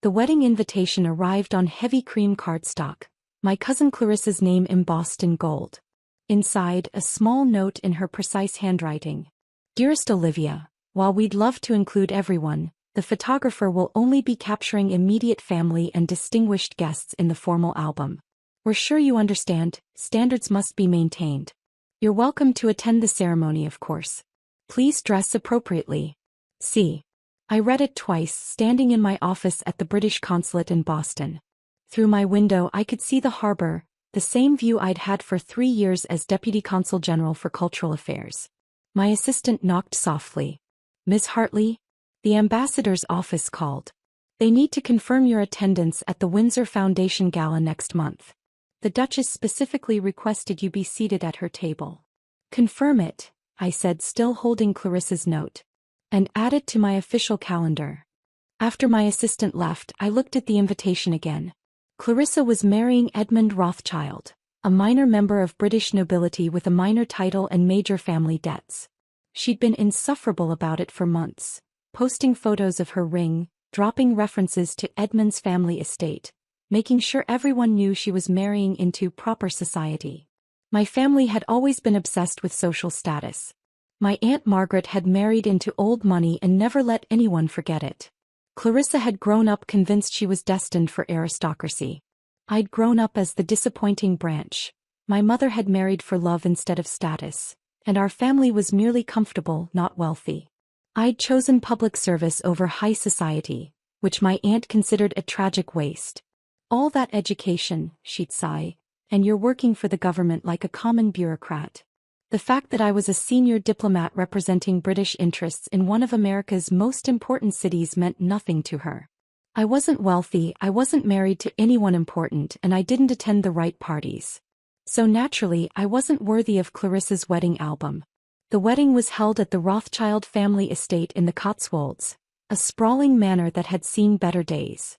The wedding invitation arrived on heavy cream cardstock, my cousin Clarissa's name embossed in gold. Inside, a small note in her precise handwriting. Dearest Olivia, while we'd love to include everyone, the photographer will only be capturing immediate family and distinguished guests in the formal album. We're sure you understand, standards must be maintained. You're welcome to attend the ceremony, of course. Please dress appropriately. See. I read it twice, standing in my office at the British consulate in Boston. Through my window I could see the harbor, the same view I'd had for 3 years as Deputy Consul General for Cultural Affairs. My assistant knocked softly. Miss Hartley? The ambassador's office called. They need to confirm your attendance at the Windsor Foundation Gala next month. The Duchess specifically requested you be seated at her table. Confirm it, I said, still holding Clarissa's note. And add it to my official calendar. After my assistant left, I looked at the invitation again. Clarissa was marrying Edmund Rothschild, a minor member of British nobility with a minor title and major family debts. She'd been insufferable about it for months, posting photos of her ring, dropping references to Edmund's family estate, making sure everyone knew she was marrying into proper society. My family had always been obsessed with social status. My Aunt Margaret had married into old money and never let anyone forget it. Clarissa had grown up convinced she was destined for aristocracy. I'd grown up as the disappointing branch. My mother had married for love instead of status, and our family was merely comfortable, not wealthy. I'd chosen public service over high society, which my aunt considered a tragic waste. All that education, she'd sigh, and you're working for the government like a common bureaucrat. The fact that I was a senior diplomat representing British interests in one of America's most important cities meant nothing to her. I wasn't wealthy, I wasn't married to anyone important, and I didn't attend the right parties. So naturally, I wasn't worthy of Clarissa's wedding album. The wedding was held at the Rothschild family estate in the Cotswolds, a sprawling manor that had seen better days.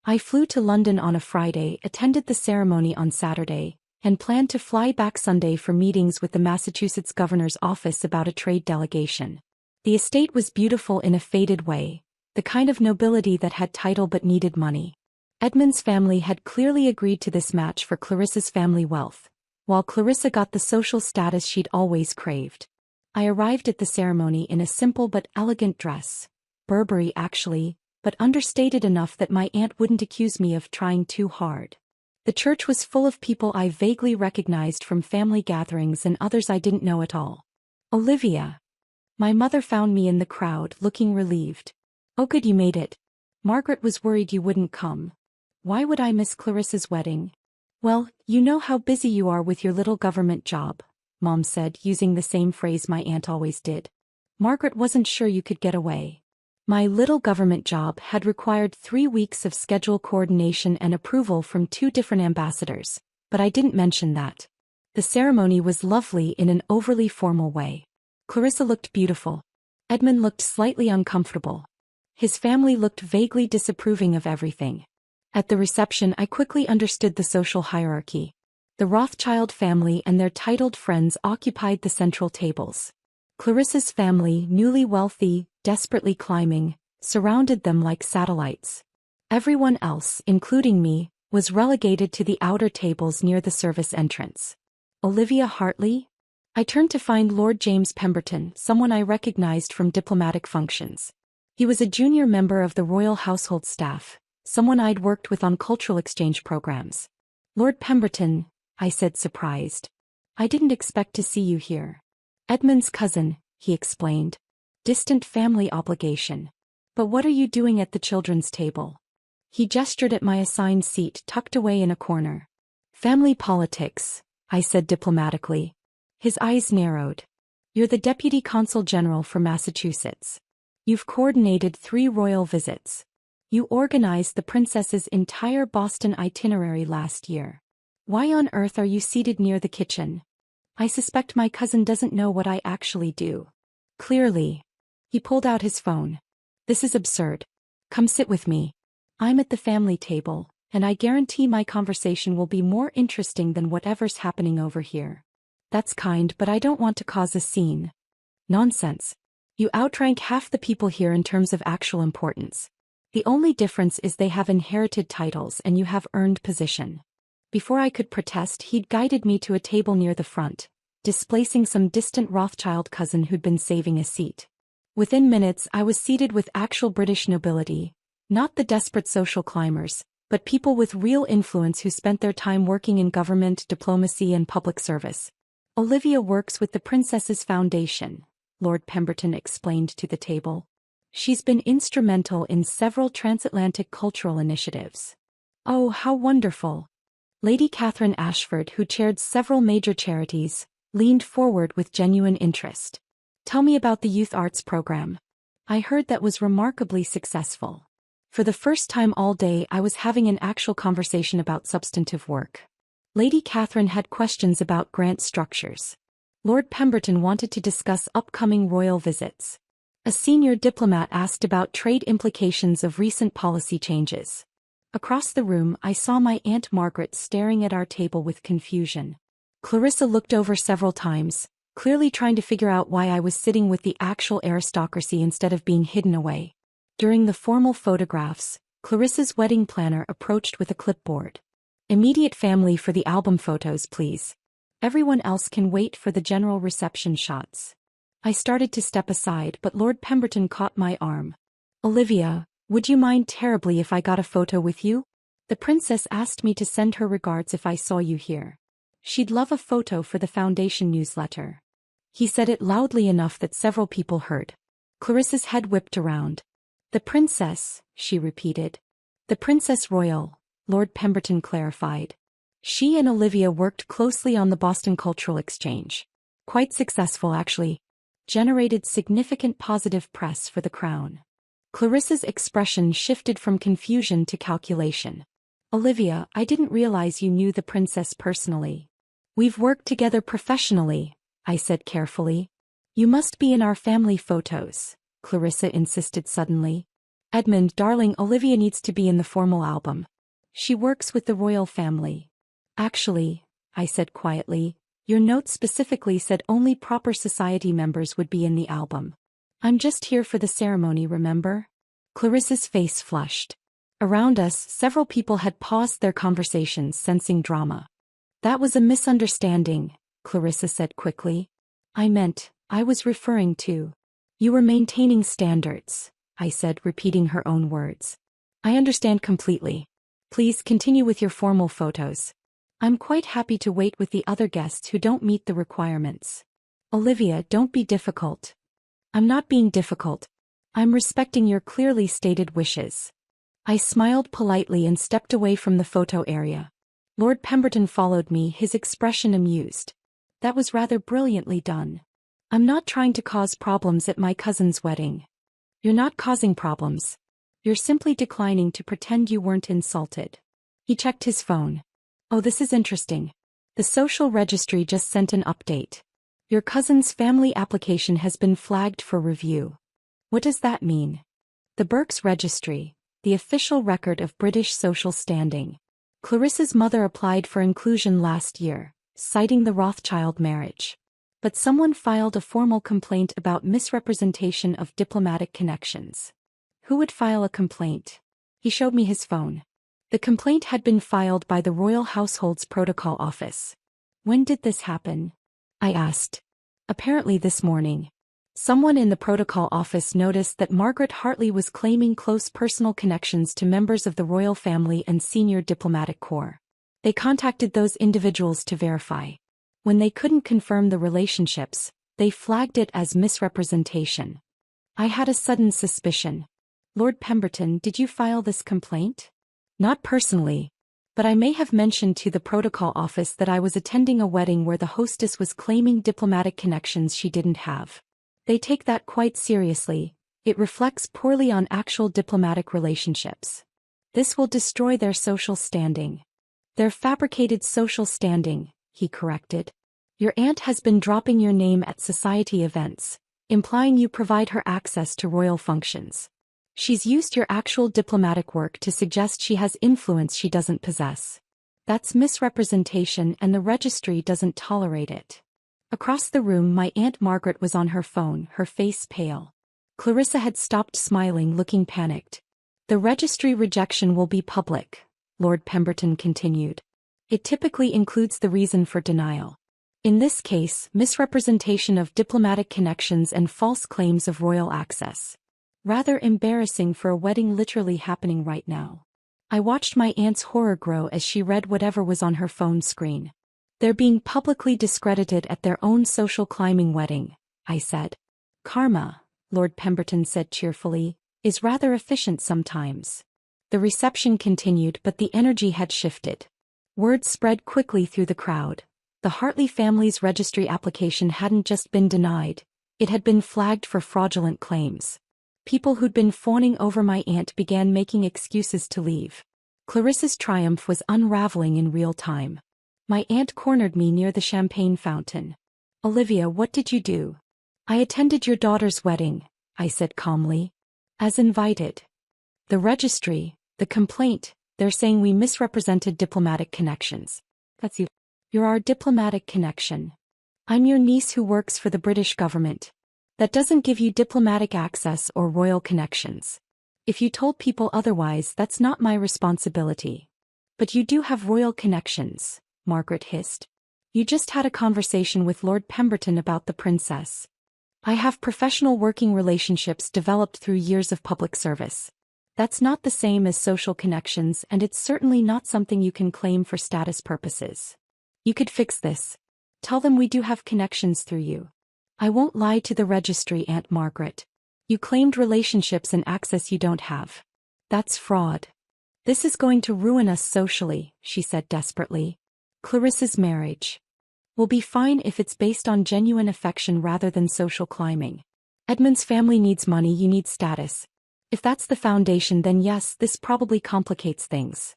I flew to London on a Friday, attended the ceremony on Saturday, and planned to fly back Sunday for meetings with the Massachusetts governor's office about a trade delegation. The estate was beautiful in a faded way, the kind of nobility that had title but needed money. Edmund's family had clearly agreed to this match for Clarissa's family wealth, while Clarissa got the social status she'd always craved. I arrived at the ceremony in a simple but elegant dress, Burberry actually, but understated enough that my aunt wouldn't accuse me of trying too hard. The church was full of people I vaguely recognized from family gatherings and others I didn't know at all. Olivia. My mother found me in the crowd, looking relieved. Oh good, you made it. Margaret was worried you wouldn't come. Why would I miss Clarissa's wedding? Well, you know how busy you are with your little government job, Mom said, using the same phrase my aunt always did. Margaret wasn't sure you could get away. My little government job had required 3 weeks of schedule coordination and approval from 2 different ambassadors, but I didn't mention that. The ceremony was lovely in an overly formal way. Clarissa looked beautiful. Edmund looked slightly uncomfortable. His family looked vaguely disapproving of everything. At the reception I quickly understood the social hierarchy. The Rothschild family and their titled friends occupied the central tables. Clarissa's family, newly wealthy, desperately climbing, surrounded them like satellites. Everyone else, including me, was relegated to the outer tables near the service entrance. Olivia Hartley? I turned to find Lord James Pemberton, someone I recognized from diplomatic functions. He was a junior member of the royal household staff, someone I'd worked with on cultural exchange programs. Lord Pemberton, I said, surprised. I didn't expect to see you here. Edmund's cousin, he explained. Distant family obligation. But what are you doing at the children's table? He gestured at my assigned seat tucked away in a corner. Family politics, I said diplomatically. His eyes narrowed. You're the Deputy Consul General for Massachusetts. You've coordinated 3 royal visits. You organized the princess's entire Boston itinerary last year. Why on earth are you seated near the kitchen? I suspect my cousin doesn't know what I actually do. Clearly. He pulled out his phone. This is absurd. Come sit with me. I'm at the family table, and I guarantee my conversation will be more interesting than whatever's happening over here. That's kind, but I don't want to cause a scene. Nonsense. You outrank half the people here in terms of actual importance. The only difference is they have inherited titles and you have earned position. Before I could protest, he'd guided me to a table near the front, displacing some distant Rothschild cousin who'd been saving a seat. Within minutes I was seated with actual British nobility, not the desperate social climbers, but people with real influence who spent their time working in government, diplomacy and public service. Olivia works with the Princess's Foundation, Lord Pemberton explained to the table. She's been instrumental in several transatlantic cultural initiatives. Oh, how wonderful! Lady Catherine Ashford, who chaired several major charities, leaned forward with genuine interest. Tell me about the youth arts program. I heard that was remarkably successful. For the first time all day I was having an actual conversation about substantive work. Lady Catherine had questions about grant structures. Lord Pemberton wanted to discuss upcoming royal visits. A senior diplomat asked about trade implications of recent policy changes. Across the room I saw my Aunt Margaret staring at our table with confusion. Clarissa looked over several times, clearly trying to figure out why I was sitting with the actual aristocracy instead of being hidden away. During the formal photographs, Clarissa's wedding planner approached with a clipboard. Immediate family for the album photos, please. Everyone else can wait for the general reception shots. I started to step aside, but Lord Pemberton caught my arm. Olivia, would you mind terribly if I got a photo with you? The princess asked me to send her regards if I saw you here. She'd love a photo for the Foundation newsletter. He said it loudly enough that several people heard. Clarissa's head whipped around. The princess, she repeated. The Princess Royal, Lord Pemberton clarified. She and Olivia worked closely on the Boston Cultural Exchange. Quite successful, actually. Generated significant positive press for the Crown. Clarissa's expression shifted from confusion to calculation. Olivia, I didn't realize you knew the princess personally. We've worked together professionally, I said carefully. You must be in our family photos, Clarissa insisted suddenly. Edmund, darling, Olivia needs to be in the formal album. She works with the royal family. Actually, I said quietly, your note specifically said only proper society members would be in the album. I'm just here for the ceremony, remember? Clarissa's face flushed. Around us, several people had paused their conversations, sensing drama. That was a misunderstanding, Clarissa said quickly. I was referring to. You were maintaining standards, I said, repeating her own words. I understand completely. Please continue with your formal photos. I'm quite happy to wait with the other guests who don't meet the requirements. Olivia, don't be difficult. I'm not being difficult. I'm respecting your clearly stated wishes. I smiled politely and stepped away from the photo area. Lord Pemberton followed me, his expression amused. That was rather brilliantly done. I'm not trying to cause problems at my cousin's wedding. You're not causing problems. You're simply declining to pretend you weren't insulted. He checked his phone. Oh, this is interesting. The social registry just sent an update. Your cousin's family application has been flagged for review. What does that mean? The Berks Registry, the official record of British social standing. Clarissa's mother applied for inclusion last year, citing the Rothschild marriage. But someone filed a formal complaint about misrepresentation of diplomatic connections. Who would file a complaint? He showed me his phone. The complaint had been filed by the Royal Household's Protocol Office. When did this happen? I asked. Apparently this morning. Someone in the Protocol Office noticed that Margaret Hartley was claiming close personal connections to members of the royal family and senior diplomatic corps. They contacted those individuals to verify. When they couldn't confirm the relationships, they flagged it as misrepresentation. I had a sudden suspicion. Lord Pemberton, did you file this complaint? Not personally. But I may have mentioned to the Protocol Office that I was attending a wedding where the hostess was claiming diplomatic connections she didn't have. They take that quite seriously. It reflects poorly on actual diplomatic relationships. This will destroy their social standing. Their fabricated social standing, he corrected. Your aunt has been dropping your name at society events, implying you provide her access to royal functions. She's used your actual diplomatic work to suggest she has influence she doesn't possess. That's misrepresentation and the registry doesn't tolerate it. Across the room my Aunt Margaret was on her phone, her face pale. Clarissa had stopped smiling, looking panicked. The registry rejection will be public, Lord Pemberton continued. It typically includes the reason for denial. In this case, misrepresentation of diplomatic connections and false claims of royal access. Rather embarrassing for a wedding literally happening right now. I watched my aunt's horror grow as she read whatever was on her phone screen. They're being publicly discredited at their own social climbing wedding, I said. Karma, Lord Pemberton said cheerfully, is rather efficient sometimes. The reception continued, but the energy had shifted. Word spread quickly through the crowd. The Hartley family's registry application hadn't just been denied, it had been flagged for fraudulent claims. People who'd been fawning over my aunt began making excuses to leave. Clarissa's triumph was unraveling in real time. My aunt cornered me near the champagne fountain. Olivia, what did you do? I attended your daughter's wedding, I said calmly. As invited. The registry, the complaint, they're saying we misrepresented diplomatic connections. That's you. You're our diplomatic connection. I'm your niece who works for the British government. That doesn't give you diplomatic access or royal connections. If you told people otherwise, that's not my responsibility. But you do have royal connections, Margaret hissed. You just had a conversation with Lord Pemberton about the princess. I have professional working relationships developed through years of public service. That's not the same as social connections, and it's certainly not something you can claim for status purposes. You could fix this. Tell them we do have connections through you. I won't lie to the registry, Aunt Margaret. You claimed relationships and access you don't have. That's fraud. This is going to ruin us socially, she said desperately. Clarissa's marriage will be fine if it's based on genuine affection rather than social climbing. Edmund's family needs money, you need status. If that's the foundation, then yes, this probably complicates things.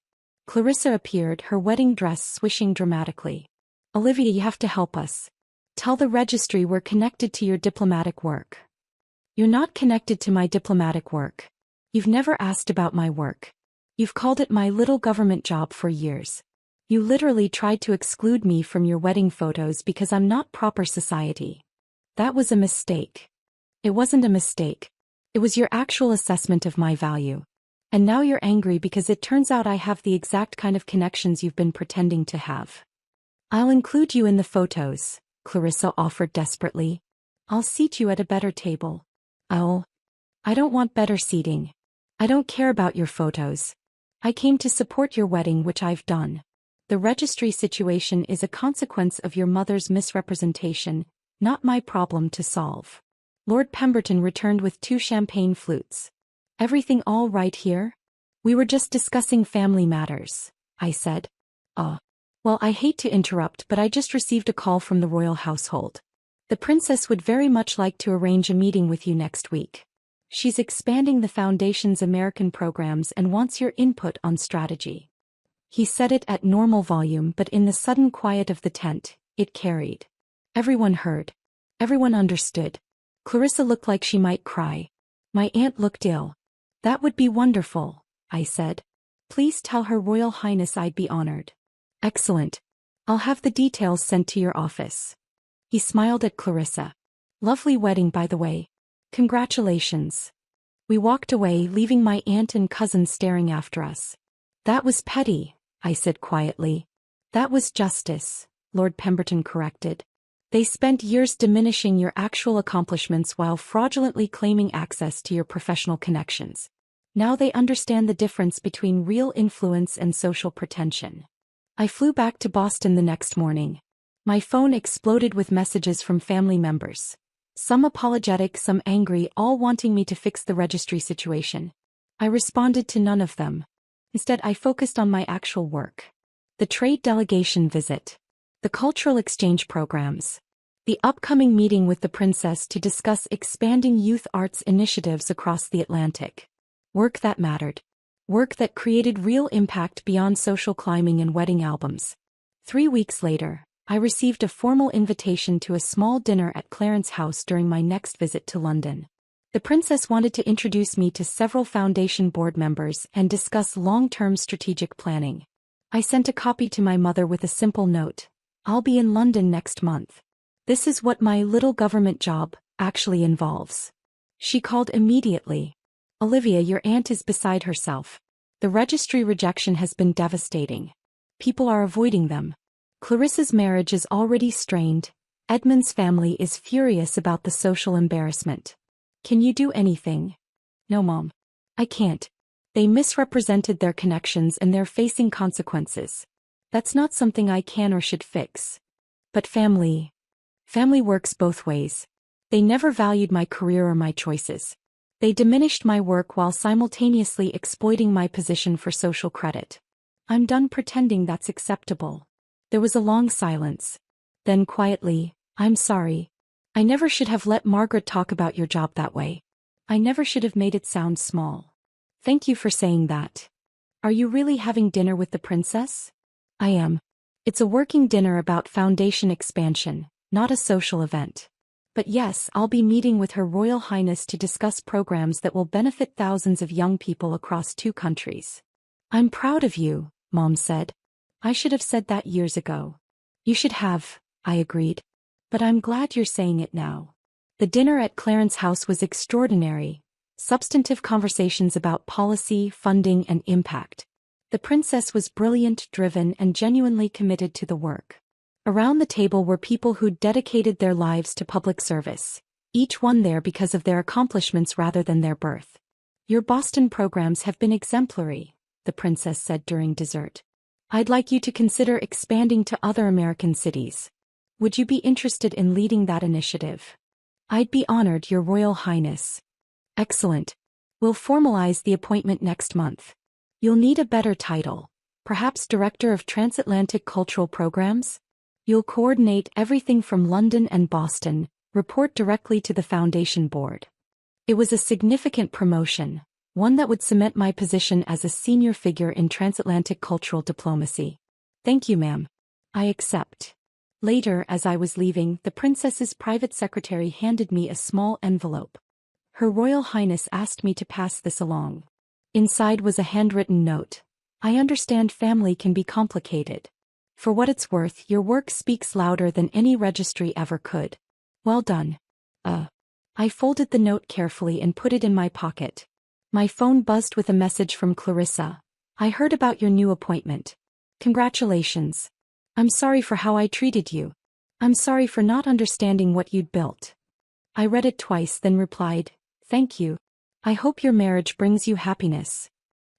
Clarissa appeared, her wedding dress swishing dramatically. Olivia, you have to help us. Tell the registry we're connected to your diplomatic work. You're not connected to my diplomatic work. You've never asked about my work. You've called it my little government job for years. You literally tried to exclude me from your wedding photos because I'm not proper society. That was a mistake. It wasn't a mistake. It was your actual assessment of my value. And now you're angry because it turns out I have the exact kind of connections you've been pretending to have. I'll include you in the photos, Clarissa offered desperately. I'll seat you at a better table. I don't want better seating. I don't care about your photos. I came to support your wedding, which I've done. The registry situation is a consequence of your mother's misrepresentation, not my problem to solve. Lord Pemberton returned with 2 champagne flutes. Everything all right here? We were just discussing family matters, I said. Well, I hate to interrupt, but I just received a call from the royal household. The princess would very much like to arrange a meeting with you next week. She's expanding the Foundation's American programs and wants your input on strategy. He said it at normal volume, but in the sudden quiet of the tent, it carried. Everyone heard. Everyone understood. Clarissa looked like she might cry. My aunt looked ill. That would be wonderful, I said. Please tell Her Royal Highness I'd be honored. Excellent. I'll have the details sent to your office. He smiled at Clarissa. Lovely wedding, by the way. Congratulations. We walked away, leaving my aunt and cousin staring after us. That was petty, I said quietly. That was justice, Lord Pemberton corrected. They spent years diminishing your actual accomplishments while fraudulently claiming access to your professional connections. Now they understand the difference between real influence and social pretension. I flew back to Boston the next morning. My phone exploded with messages from family members. Some apologetic, some angry, all wanting me to fix the registry situation. I responded to none of them. Instead, I focused on my actual work. The trade delegation visit. The cultural exchange programs. The upcoming meeting with the princess to discuss expanding youth arts initiatives across the Atlantic. Work that mattered. Work that created real impact beyond social climbing and wedding albums. 3 weeks later, I received a formal invitation to a small dinner at Clarence House during my next visit to London. The princess wanted to introduce me to several Foundation board members and discuss long-term strategic planning. I sent a copy to my mother with a simple note. I'll be in London next month. This is what my little government job actually involves. She called immediately. Olivia, your aunt is beside herself. The registry rejection has been devastating. People are avoiding them. Clarissa's marriage is already strained. Edmund's family is furious about the social embarrassment. Can you do anything? No, Mom. I can't. They misrepresented their connections and they're facing consequences. That's not something I can or should fix. But family works both ways. They never valued my career or my choices. They diminished my work while simultaneously exploiting my position for social credit. I'm done pretending that's acceptable. There was a long silence. Then quietly, I'm sorry. I never should have let Margaret talk about your job that way. I never should have made it sound small. Thank you for saying that. Are you really having dinner with the princess? I am. It's a working dinner about foundation expansion, not a social event. But yes, I'll be meeting with Her Royal Highness to discuss programs that will benefit thousands of young people across 2 countries. I'm proud of you, Mom said. I should have said that years ago. You should have, I agreed. But I'm glad you're saying it now. The dinner at Clarence House was extraordinary. Substantive conversations about policy, funding, and impact. The princess was brilliant, driven, and genuinely committed to the work. Around the table were people who'd dedicated their lives to public service, each one there because of their accomplishments rather than their birth. Your Boston programs have been exemplary, the princess said during dessert. I'd like you to consider expanding to other American cities. Would you be interested in leading that initiative? I'd be honored, Your Royal Highness. Excellent. We'll formalize the appointment next month. You'll need a better title, perhaps Director of Transatlantic Cultural Programs? You'll coordinate everything from London and Boston, report directly to the Foundation Board. It was a significant promotion, one that would cement my position as a senior figure in transatlantic cultural diplomacy. Thank you, ma'am. I accept. Later, as I was leaving, the princess's private secretary handed me a small envelope. Her Royal Highness asked me to pass this along. Inside was a handwritten note. I understand family can be complicated. For what it's worth, your work speaks louder than any registry ever could. Well done. I folded the note carefully and put it in my pocket. My phone buzzed with a message from Clarissa. I heard about your new appointment. Congratulations. I'm sorry for how I treated you. I'm sorry for not understanding what you'd built. I read it twice, then replied, thank you. I hope your marriage brings you happiness.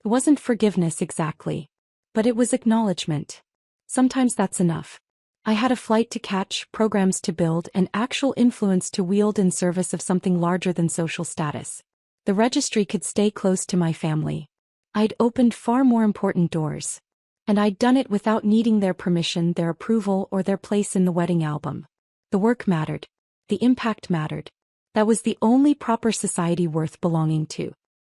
It wasn't forgiveness exactly, but it was acknowledgement. Sometimes that's enough. I had a flight to catch, programs to build, and actual influence to wield in service of something larger than social status. The registry could stay close to my family. I'd opened far more important doors. And I'd done it without needing their permission, their approval, or their place in the wedding album. The work mattered. The impact mattered. That was the only proper society worth belonging to.